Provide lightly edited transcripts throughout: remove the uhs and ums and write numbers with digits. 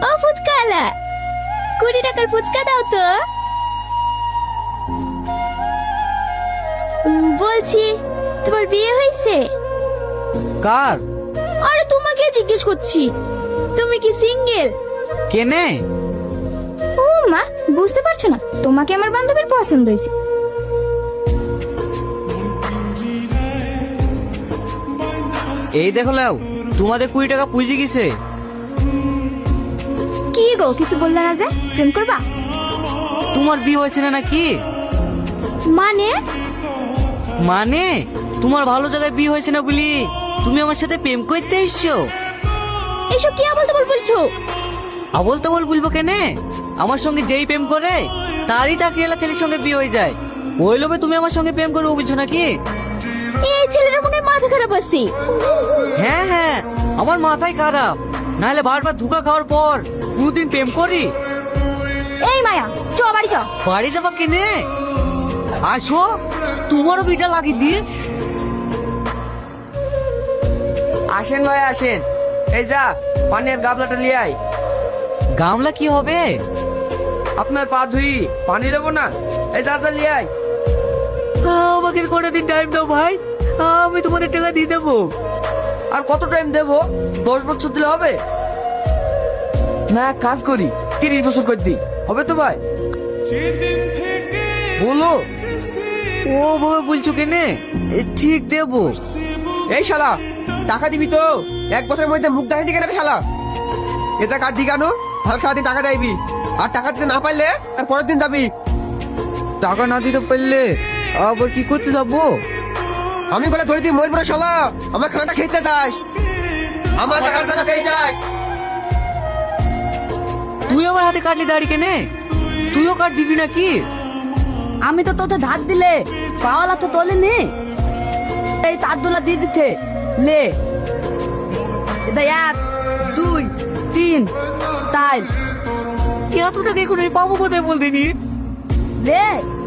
ও ফুচকাওয়ালা, 20 টাকার ফুচকা দাও তো। বলছি তোমার বিয়ে হয়েছে? কার? আরে তোমাকে জিজ্ঞেস করছি, তুমি কি সিঙ্গেল? কেনে? ও মা, বুঝতে পারছো না? তোমাকে আমার বান্ধবীর পছন্দ হয়েছে। এই দেখো লাও, তোমাদের 20 টাকা পুঁজি গেছে। কি গো, কিছু বললে না যে? প্রেম করবা? তোমার বিয়ে হয়েছে না নাকি? মানে? মানে তোমার ভালো জায়গায় বিয়ে হয়েছে না বলি তুমি আমার সাথে প্রেম করতে এসছো? এসব কি আবল তাবল বলছো? আবল তাবল বলবো কেনে? আমার সঙ্গে যেই প্রেম করে তারই চাকরিওয়ালা ছেলের সঙ্গে বিয়ে হয়ে যায়। ওই লোভে তুমি আমার সঙ্গে প্রেম করবো বুঝছো নাকি? এই ছেলেটার মনে হয় মাথা খারাপ আছে। হ্যাঁ হ্যাঁ, আমার মাথায় খারাপ, নাহলে বারবার ধোঁকা খাওয়ার পর কোনদিন প্রেম করি? এই মায়া, চ বাড়ি চ। বাড়ি যাবা কেনে? আসো, তোমারও বিটা লাগিয়ে দি। আসেন ভাই আসেন, এই যা পানির গাবলাটা লিয়ে আয়। গামলা কি হবে? আপনার পা ধুই, পানি নেবো না? এই যা যা লিয়ে আয়। আমাকে কটা দিন টাইম দাও ভাই, আমি তোমাদের টাকা দিয়ে দেবো। আর কত টাইম দেবো? 10 বছর দিলে হবে না? এক কাজ করি, 30 বছর করে দিই, হবে তো ভাই? বলো। ও বাবা বলছো কেনে? ঠিক দেবো। এই শালা, টাকা দিবি তো? 1 বছরের মধ্যে মুখ দেখাইনি কেন রে শালা? এটা কার দিকে আনো, হালকা হাতে টাকা দেবি। আর টাকা দিতে না পারলে তার পরের দিন যাবি। টাকা না দিতে পারলে আবার কি করতে যাবো? আমি বলে ধরে দিই, মরবো না শালা। আমার খানাটা খেতে চাস, আমার টাকার টাকা পেয়ে যায়। তুই আমার হাতে কাটলি দাড়ি কেনে? তুইও কাট দিবি নাকি? আমি তো তোতে ধার দিলে পাওয়ালা তো তোলে নে, এই তারদুলা দিয়ে দিতে লে। এটা 1 2 3 4 এত টাকা এখন আমি পাবো কোথায় বলতে নি? লে।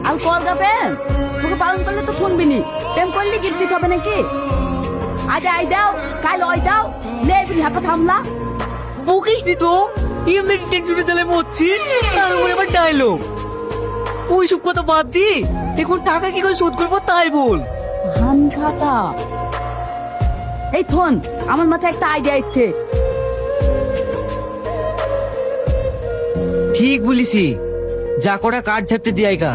আর কল গাবেন তোকে পালন করলে তো শুনবি নি, প্রেম করলে গিফট দিতে হবে নাকি? আজ আই দাও, কাল ওই দাও, লে বিল হাতে থামলা। বকিস নি তো, এমনি টেনশনে চালে মরছি, তার উপরে আবার ডায়লগ। ওইসব কথা বাদ দি, এখন টাকা কি করে শোধ করবো তাই বল। হান খাতা। এই থন, আমার মাথায় একটা আইডিয়া ইচ্ছে। ঠিক বলিসি, যা কটা কাঠ ঝাপতে দিয়াই কা।